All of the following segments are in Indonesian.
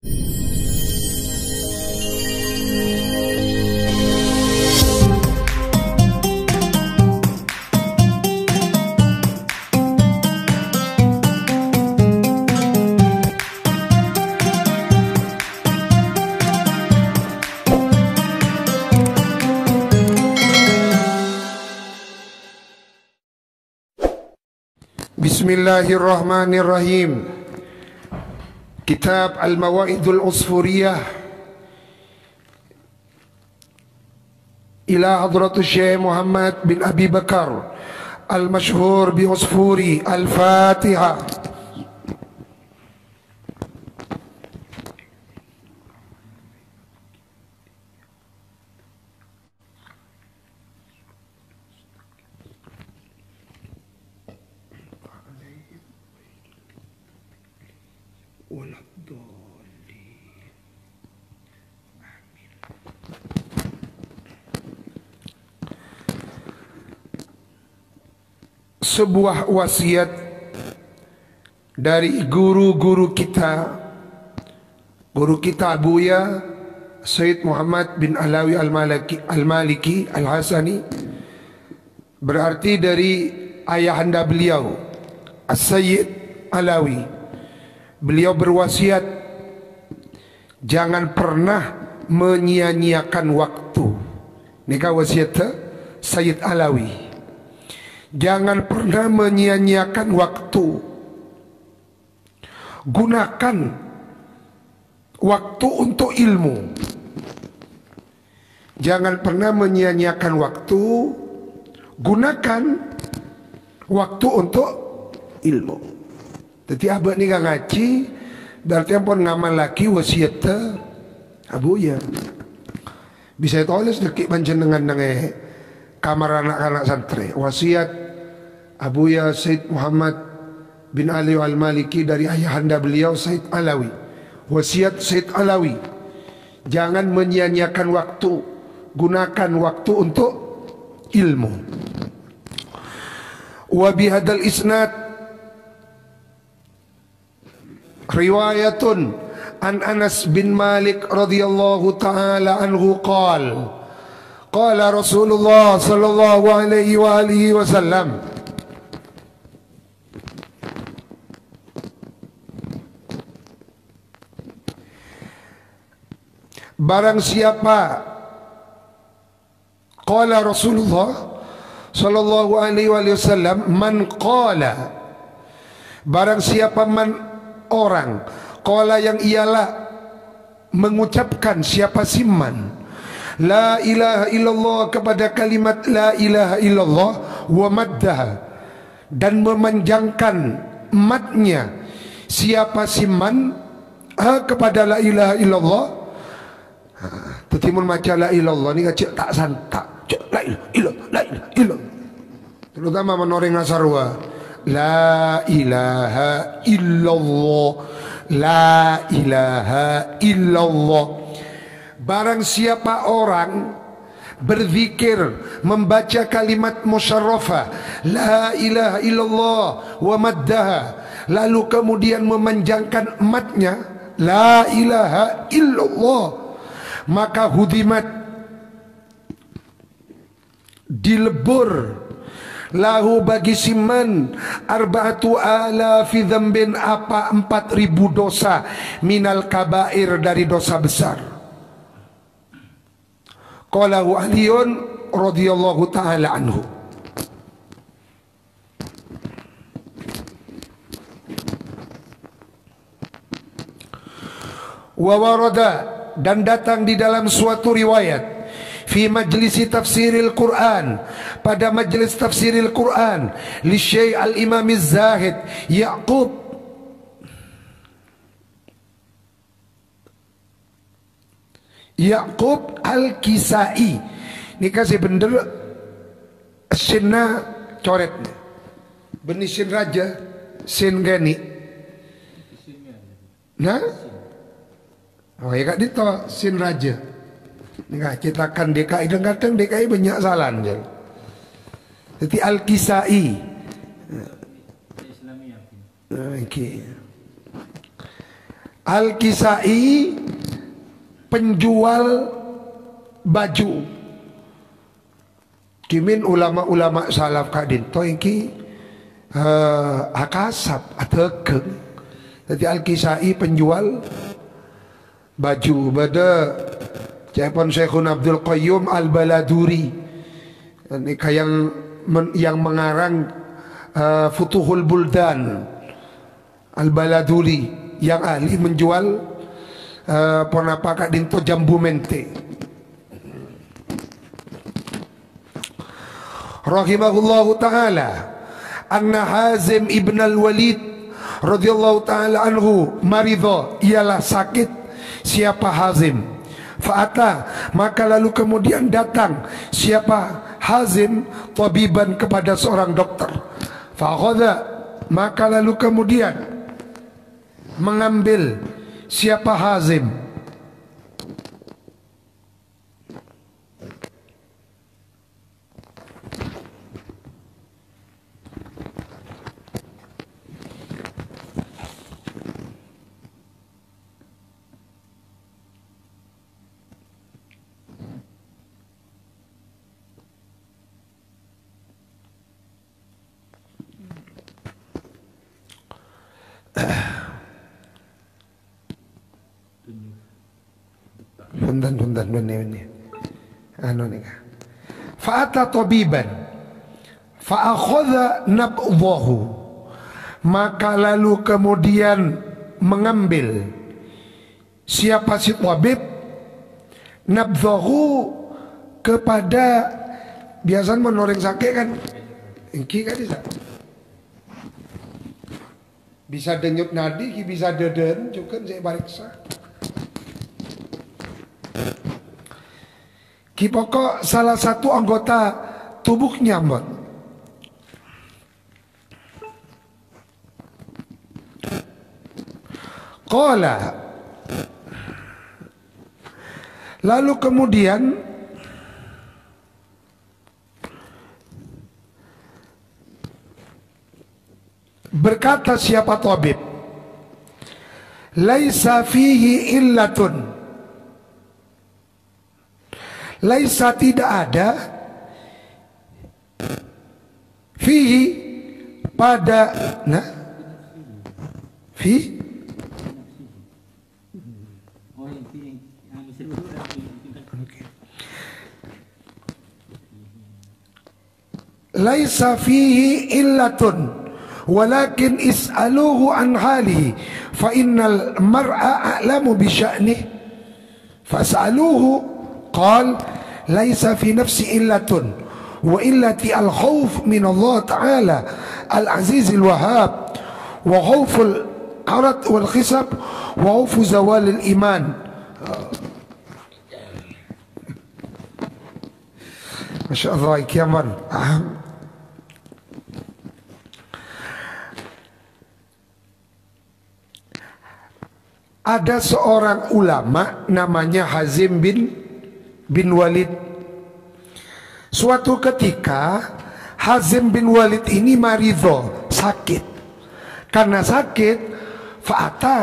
Bismillahirrahmanirrahim. Kitab Al-Mawaidul Usfuriyah ila hadratus Syekh Muhammad bin Abi Bakar al-masyhur bi Usfuri. Al-Fatihah. Sebuah wasiat dari guru kita Buya Sayyid Muhammad bin Alawi Al-Maliki Al-Hasani, berarti dari ayahanda beliau As-Sayyid Alawi. Beliau berwasiat, jangan pernah menyia-nyiakan waktu. Nikah wasiat Sayyid Alawi. Jangan pernah menyia-nyiakan waktu. Gunakan waktu untuk ilmu. Jangan pernah menyia-nyiakan waktu. Gunakan waktu untuk ilmu. Jadi abah ni gak ngaji, berarti ampun ngamal lagi wasiat abuya. Bisa tulis dekik panjenengan dengan kamar anak-anak santri. Wasiat Abuya Sayyid Muhammad bin Ali Al-Maliki dari ayahanda beliau Sayyid Alawi. Wasiat Sayyid Alawi, jangan menyia-nyiakan waktu. Gunakan waktu untuk ilmu. Wa bihadal isnad riwayatun an Anas bin Malik radhiyallahu ta'ala anhu qala Rasulullah sallallahu alaihi wa alihi wasallam, barang siapa, qala Rasulullah sallallahu alaihi wasallam, man qala, barang siapa man orang, qala yang ialah mengucapkan, siapa si man, la ilaha illallah, kepada kalimat la ilaha illallah, wa maddaha, dan memanjangkan matnya, siapa si man kepada la ilaha illallah. Tetimun maca la ilallah ni kacik tak santak. La ilaha illallah. Terutama menoreng asarwa. La ilaha illallah. La ilaha illallah. Barang siapa orang berzikir, membaca kalimat musyarrafah la ilaha illallah wa maddaha, lalu kemudian memanjangkan matnya la ilaha illallah, maka hudimat, dilebur, lahu bagi siman arba'atu alafi dzambin, apa 4.000 dosa, minal kabair, dari dosa besar. Qalahu Aliyun radhiyallahu ta'ala anhu. Wa warada, dan datang di dalam suatu riwayat, fi majlisi tafsiril Quran, pada majlis tafsiril Quran, li Syekh al-Imam az-Zahid Yaqub al-Kisai. Ini kasih bener sinna coret, benih sin raja sin gani. Nah, oh ya kak dito sin raja. Nggak cetakan DKI, dan kadang DKI banyak salah je. Jadi Al-Kisai. Okay. Al-Kisai penjual baju. Kimin ulama-ulama salaf kadin to iki akasap atekeun. Jadi Al-Kisai penjual baju. Bada Cepon Syekhun Abdul Qayyum Al-Baladuri, ini yang mengarang Futuhul Buldan. Al-Baladuri yang ahli menjual ponapaka dinto jambu mente. Rahimahullahu ta'ala anna Hazim ibn al-Walid radhiyallahu ta'ala anhu maridho, ialah sakit. Siapa Hazim? Fa'ata, maka lalu kemudian datang siapa Hazim tabiban kepada seorang dokter. Fa'akhadha, maka lalu kemudian mengambil siapa Hazim Punten ini anu nih. Fa'ata tabiban fa'akhadha nabdhahu, maka lalu kemudian mengambil siapa si tabib nabdhahu kepada biasanya menoreng sakit kan iki kan bisa denyut nadi, bisa deden juga saya bariksa. Ki pokok salah satu anggota tubuhnya mbak. Qala, lalu kemudian berkata siapa tabib, laisa fihi illatun, laisa tidak ada, fihi pada, nah fi laisa fihi illatun walakin is'aluhu an halihi fa innal mar'a a'lamu bi sya'nih fas'aluhu qal laisa fi nafsi illatun wa illati al-khawf min Allah ta'ala al-aziz al-wahhab wa khawful arad wal khisab wa khawfu zawal al-iman. Masya Allah, ikiaman. Ada seorang ulama namanya Hazim bin Walid. Suatu ketika Hazim bin Walid ini maridho, sakit. Karena sakit, fa'ata,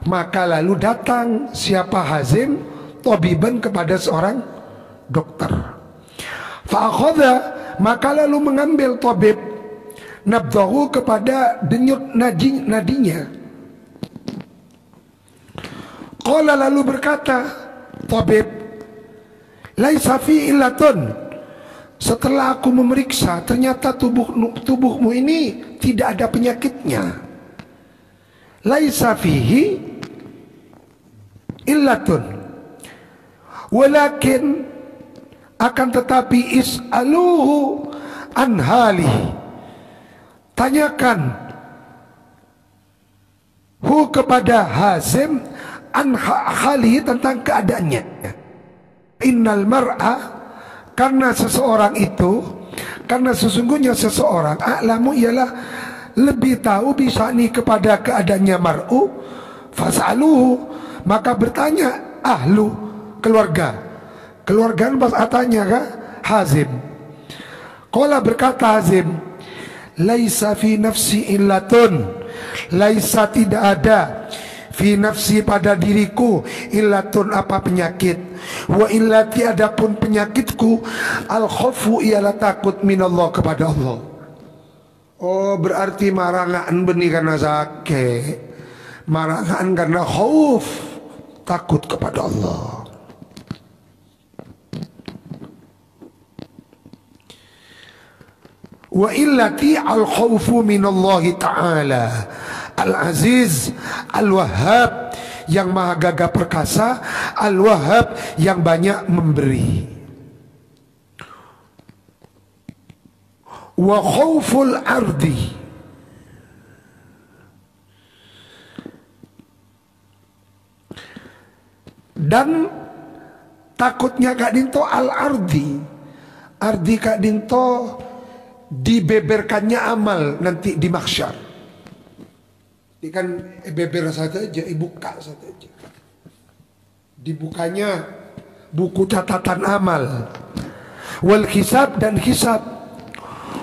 maka lalu datang siapa Hazim tabiban kepada seorang dokter. Fa'akhadha, maka lalu mengambil tabib nabdahu kepada denyut nadinya. Qala, lalu berkata tabib, laisa fi illatun, setelah aku memeriksa ternyata tubuhmu ini tidak ada penyakitnya. Laisa fihi illatun walakin, akan tetapi is'aluhu an halihi, tanyakan hu kepada Hazim an halihi, tentang keadaannya. Innal mar'a, karena seseorang itu, karena sesungguhnya seseorang a'lamu, ialah lebih tahu bisani kepada keadaannya mar'u. Fas'aluhu, maka bertanya ahlu, keluarga. Keluargaan pas atanya kah Hazim. Qala, berkata Hazim, laisa fi nafsi illatun, laisa tidak ada, fi nafsi pada diriku illatun apa penyakit, wa illati adapun penyakitku al khaufu ialah takut minallah kepada Allah. Oh berarti marangaan benih karena sakit, marangaan karena khauf, takut kepada Allah. Wa illati al khaufu minallahi ta'ala Al-Aziz Al-Wahhab yang maha gagah perkasa, Al-Wahhab yang banyak memberi. Wa khauful ardi, dan takutnya Kak Dinto al-ardi. Ardi Kak Dinto dibeberkannya amal nanti di mahsyar. Ini kan beber saja, buka saja. Dibukanya buku catatan amal. Wal hisab dan hisab.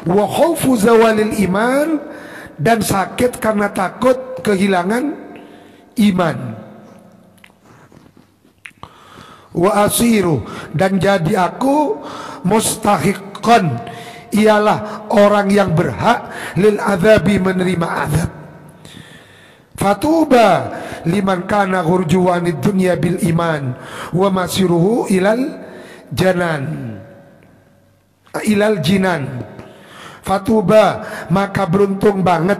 Wa khaufu zawalil iman, dan sakit karena takut kehilangan iman. Wa asiru, dan jadi aku mustahiqan, ialah orang yang berhak lil azabi, menerima azab. Fatuba liman kana ghurjuwanid dunya bil iman wa masiruhu ilal janan, ilal jinan. Fatuba, maka beruntung banget,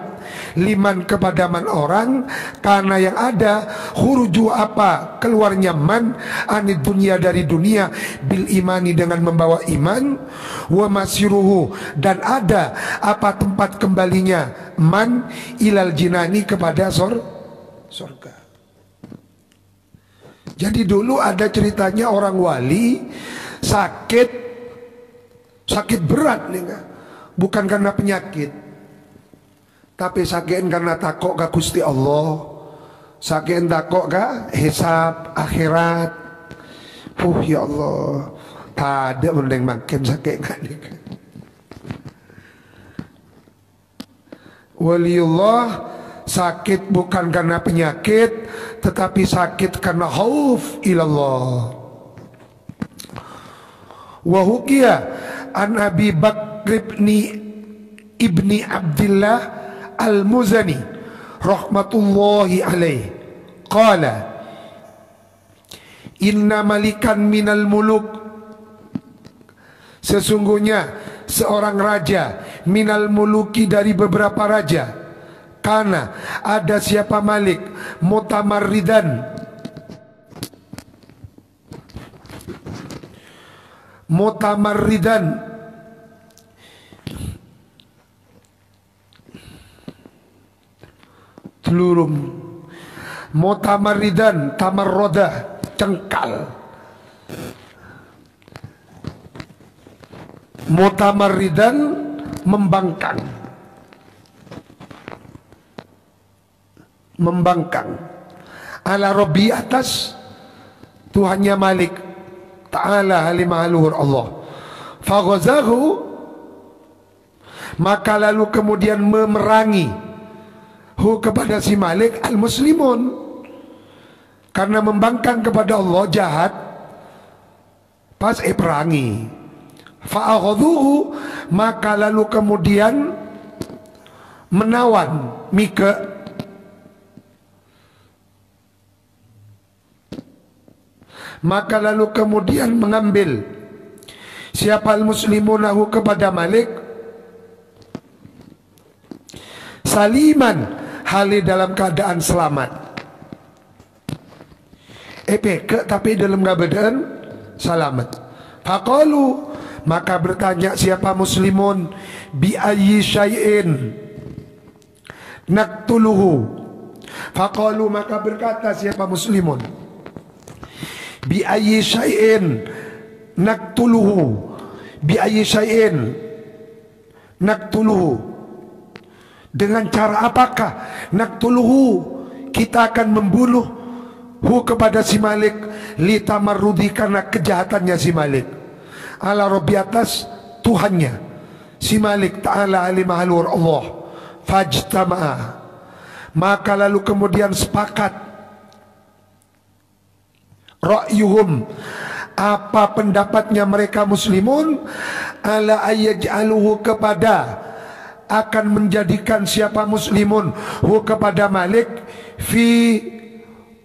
liman kepada man orang, karena yang ada khuruju apa keluarnya man anid dunia dari dunia bil imani dengan membawa iman, wa masiruhu, dan ada apa tempat kembalinya man ilal jinani kepada surga. Jadi dulu ada ceritanya orang wali sakit berat nih kan? Bukan karena penyakit, tapi sakit karena takut ke Gusti Allah, sakit takut ke hisab akhirat. Ya Allah, tak ada mending makin sakit kan. Waliullah sakit bukan karena penyakit, tetapi sakit karena khauf ilallah. Wa hukiya an Abi Bakr ibni Abdillah al-Muzani rahmatullahi alaih qala inna malikan minal muluk, sesungguhnya seorang raja, minal muluki dari beberapa raja, karena ada siapa malik, mutamarridan telurum, mutamarridan tamarroda, cengkal, mutamarridan membangkang, ala Rabbi atas Tuhannya Malik Ta'ala halimahaluhur Allah. Faghazahu, maka lalu kemudian memerangi hu kepada si Malik al-muslimun, karena membangkang kepada Allah jahat, pas perangi. Fa'aghadhuhu, maka lalu kemudian menawan mika, maka lalu kemudian mengambil siapa al-muslimunahu kepada Malik saliman, hali dalam keadaan selamat. Peke tapi dalam keadaan selamat. Faqalu, maka bertanya siapa muslimun, bi ayyi syai'in naqtuluhu. Faqalu, maka berkata siapa muslimun, bi ayyi syai'in naqtuluhu, bi ayyi syai'in naqtuluhu, dengan cara apakah naqtuluhu, kita akan membunuh hu kepada si Malik, litamarrudi, karena kejahatannya si Malik, ala Rabbi atas Tuhannya si Malik Ta'ala alimahalur Allah. Fajtama'a, maka lalu kemudian sepakat ra'yuhum, apa pendapatnya mereka muslimun, ala ayyaj'aluhu, kepada akan menjadikan siapa muslimun hu kepada Malik fi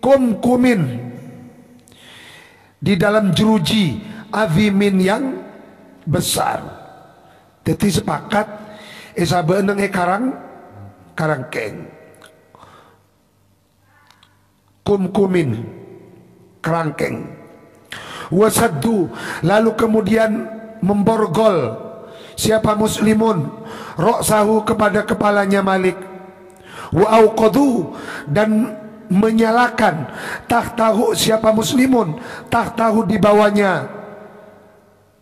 kumkumin, di dalam jeruji azimin yang besar. Jadi sepakat isabeuneng karangkeng kumkumin kerangkeng. Wasaddu, lalu kemudian memborgol siapa muslimun ra'sahu, kepada kepalanya Malik. Wa auqadu, dan menyalakan tahtahu, siapa muslimun tahtahu, di bawahnya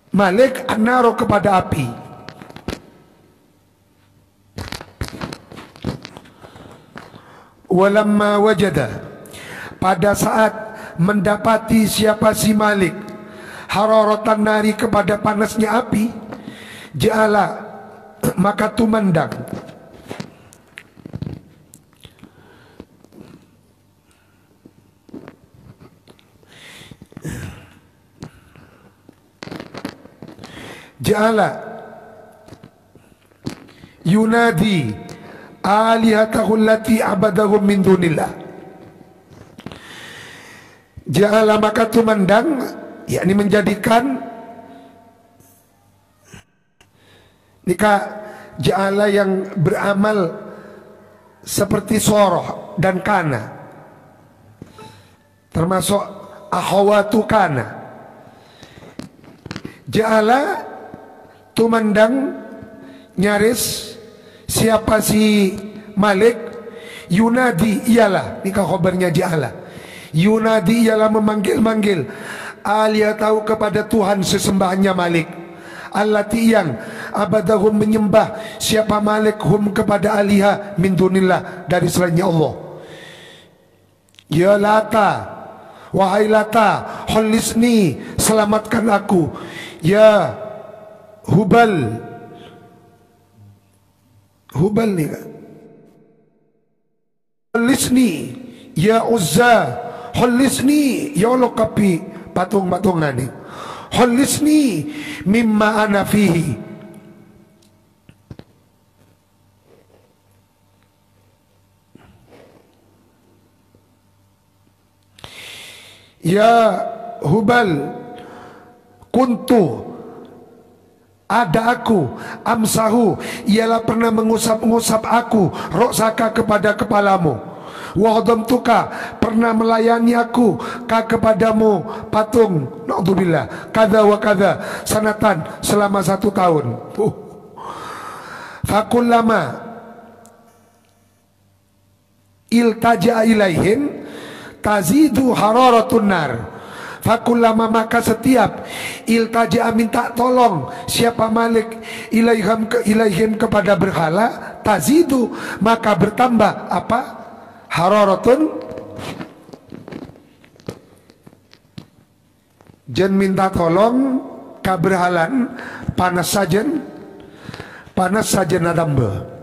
Malik, an-naru, kepada api. Walamma wajada, pada saat mendapati siapa si Malik hararatan nari, kepada panasnya api, ja'ala, maka tumandang ja'ala yunadi alihatahu allati abadahum min dunillah. Ja'ala, maka tumandang, yakni menjadikan, nikah ja'ala yang beramal seperti soroh dan kana, termasuk ahawatu kana. Ja'ala tumandang, nyaris siapa si Malik, yunadi, ialah, nikah khabarnya ja'ala, yunadi, ialah memanggil-manggil, aliyatahu, kepada Tuhan sesembahannya Malik, allati, yang abadahum, menyembah siapa Malik, hum, kepada aliha, min dunillah, dari selainnya Allah. Ya Lata, wahai Lata, holisni, selamatkan aku. Ya Hubal, Hubal nih kan, holisni. Ya Uzza, holisni, ya Allah, kapi patung-patungan nih. Holisni mimma ana fihi, ya Hubal, kuntu, ada aku, amsahu, ialah pernah mengusap-ngusap aku, roksaka, kepada kepalamu, wahdamtuka, pernah melayani aku, kepadamu, patung, na'udzubillah, kada wa kada, sanatan, selama 1 tahun. Fakullama iltaja ilaihim tazidu hararatun nar. Fakullama, maka setiap iltaja, minta tolong siapa Malik, ilaihim, kepada berhala, tazidu, maka bertambah apa? Hararatun, jen minta tolong kaberhalan, panas sajen adamba.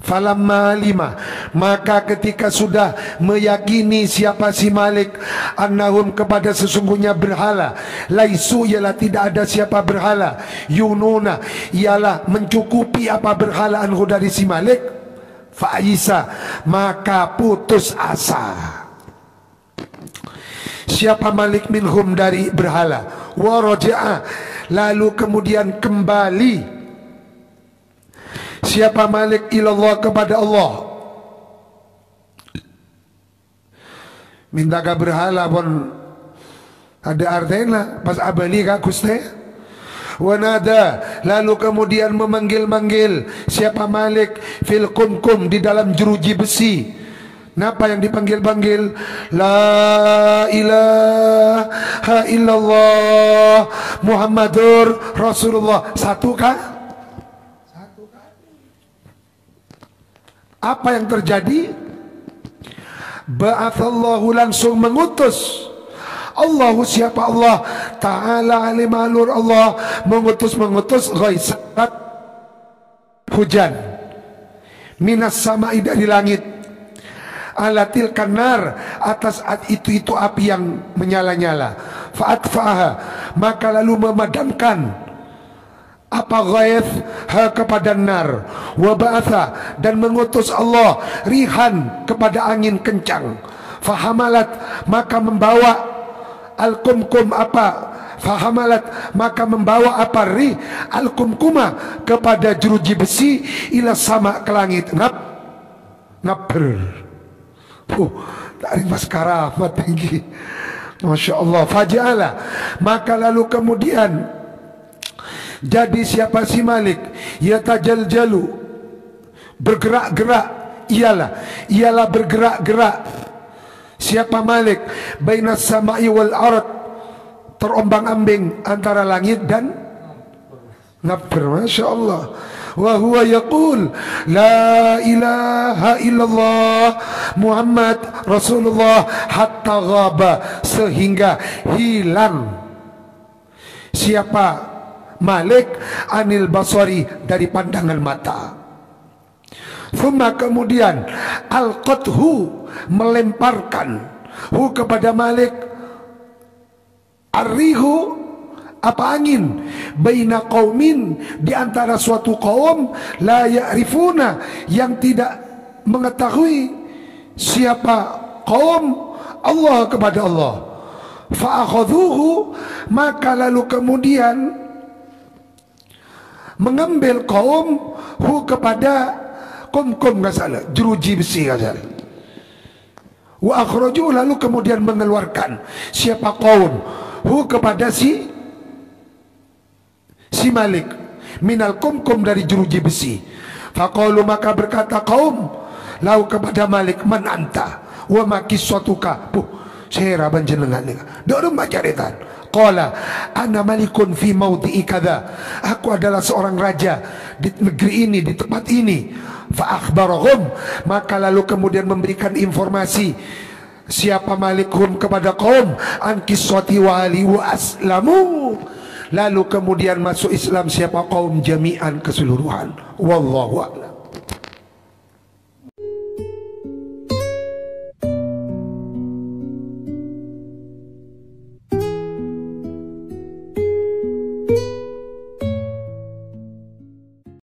Falamma lima, maka ketika sudah meyakini siapa si Malik, annahum, kepada sesungguhnya berhala, laisu, ialah tidak ada siapa berhala, yununa, ialah mencukupi apa berhala, anhu, dari si Malik, fa'isa, maka putus asa siapa Malik minhum, dari berhala, wa raja'a, lalu kemudian kembali siapa Malik ilallah, kepada Allah. Minta ke berhala pun ada artinya pas abali kak kuste. Wanada, lalu kemudian memanggil-manggil siapa Malik fil kumkum, di dalam jeruji besi. Napa yang dipanggil-panggil? La ilaha illallah Muhammadur Rasulullah. Satu kah? Apa yang terjadi? Ba'athallahu, langsung mengutus Allahu, siapa Allah Ta'ala alimalur, Allah mengutus ghaisat, hujan, minas sama'i, dari langit, alatil kanar, atas itu api yang menyala-nyala. Fa'atfa'aha, maka lalu memadamkan apa ghaith ha kepada nar. Wa ba'atha, dan mengutus Allah rihan kepada angin kencang. Fahamalat, maka membawa al-kumkum apa, fahamalat, maka membawa apa rih al-kumkuma kepada jeruji besi ila sama ke langit. Ngapr. Tarik mas karamat tinggi, Masya Allah. Faja'ala, maka lalu kemudian jadi siapa si Malik, yatajaljalu, bergerak-gerak, ialah bergerak-gerak siapa Malik, bainas sama'i wal ard, terombang-ambing antara langit dan ngapir. Masya Allah. Wa huwa yaqul la ilaha illallah Muhammad Rasulullah hatta ghaba, sehingga hilang siapa Malik anil basari, dari pandangan mata. Thumma, kemudian alqathu, melemparkan hu kepada Malik arrihu apa angin, baina qaumin, di antara suatu kaum la ya'rifuna, yang tidak mengetahui siapa kaum Allah kepada Allah. Fa'akhadhuhu, maka lalu kemudian mengambil kaum hu kepada kum nggak salah, jeruji besi nggak salah. Wa akhraju, lalu kemudian mengeluarkan siapa kaum hu kepada si Malik minal kumkum, dari jeruji besi. Faqalu, maka berkata kaum lau kepada Malik, man anta wa ma kisatuka, saya raban jenengan dorong macaritan. Qala ana malikun fi mawdi'i kadza, aku adalah seorang raja di negeri ini, di tempat ini. Fa akhbarahum, maka lalu kemudian memberikan informasi siapa Malikhum kepada kaum an kiswati wali wa aslamu, lalu kemudian masuk Islam siapa kaum jami'an, keseluruhan. Wallahu a'lam.